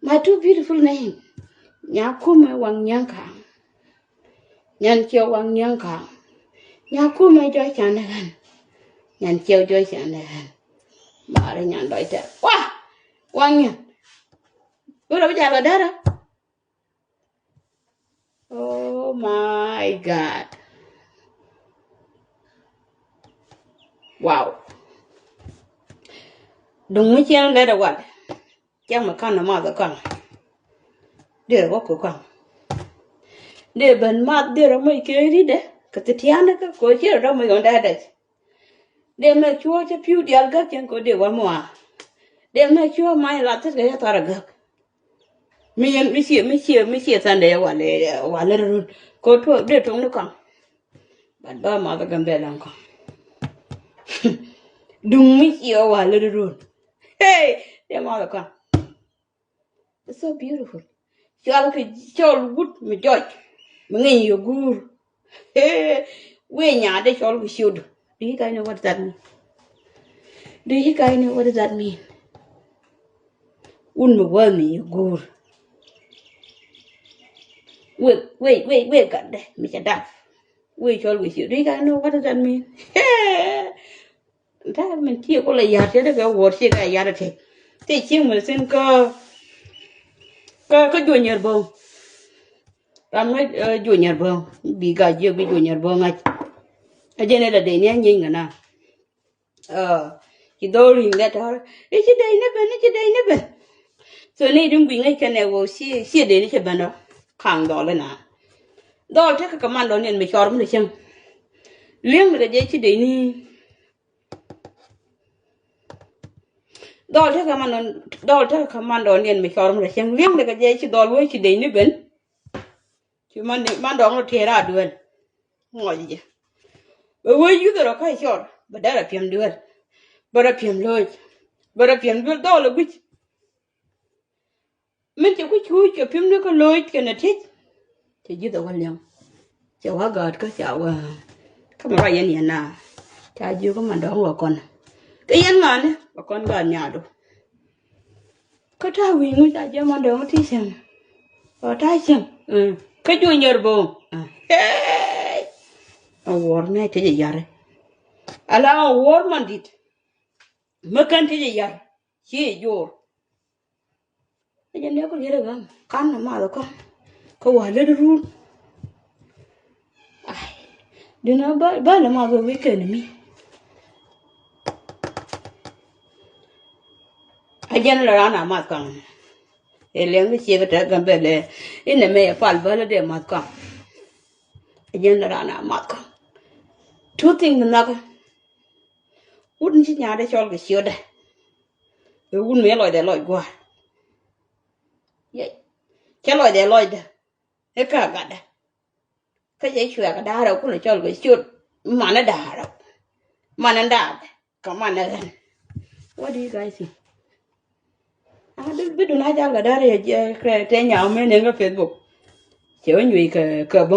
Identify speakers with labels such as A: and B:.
A: My two beautiful name. Nyakume wang nyanka. Nyanchio wang nyanka. Nyakume joy chanahan. Nyanchio joy chanahan. Mare nyan doita. Wah! Wang nyan. Ura bijala dara. Oh my God. Wow. Đừng mới chen đây đâu quạt. Chẳng mà con nó mò rồi con. Để có của con. Để bên mặt để rồi mới kêu đi đấy. Cái thứ thiệt nó cái coi chứ rồi mới còn đây đấy. Để mà chúa cho phiêu đi ăn cái có để vào mua. Để mà chúa mai là tất cả tao ra mình xịt sang đây vào lề rồi. Có thuốc để trống nó con. Bạn ba mà cái bè làm con. Đừng mới xịt vào lề rồi. Hey, để mà con. It's so beautiful. Chol good me joy. Mangin your guru. Hey, we nya de chol we should. Do you guys know what that mean? Do you guys know what does that mean? Un me well me your guru. Wait, got that. Me chada. We chol we should. Do you guys know what does that mean? Hey, that mean tia ko la ya te de go word che ga ya de te. Te ching me sen ko junior bông, làm nói junior bông, bị gà dưa bị junior bông ngay, ở trên này là để nhá nhìn cái nào, chỉ đôi liền đấy thôi, cái đây nó bên, rồi này đừng bị ngay cái này vô xia để nó chơi bên đó, hàng đó lên à, đó chắc cái màn đó nên mình cho nó được chăng, liếng là cái gì chỉ để ni. Dol ta kaman don yen me chorum re chang liang de ka je chi dol wo chi de ni ben chi man dong lo thera duen ngoi ji we yu do ka chor ba da piem duen ba da piem duen dol lo bich men chi ku chu chi piem ne ko loy ke na thich chi ji do wal yang cha wa ga ka cha wa ka ma yen yen na cha ju ko man dong lo kon cái yên mà nè bà con gần nhà đâu có trai vì người ta cho mà đâu thì xem ở trai xem cái chui nhờ bông award này thế gì vậy ala award mà dit mà cần thế gì vậy chỉ vô cái gì nếu có gì được không can là mà được con có quả lên luôn đừng nói bơi là mà rồi với cái này mi ajan la rana mat kan eleng bi che bata gan bele ina me fal bala de mat kan ajan la rana mat kan two thing na ka un chi nya de chol ke sio de un me loi gwa ye che loi de e ka ga da ka je chua ka da ro ku le chol ke sio ma na da ro ma na da ka ma na gan. What do you guys think? Biết đừng ai ra là đó thì trên nhà ông ấy lên cái Facebook chiếu nhụy cờ bông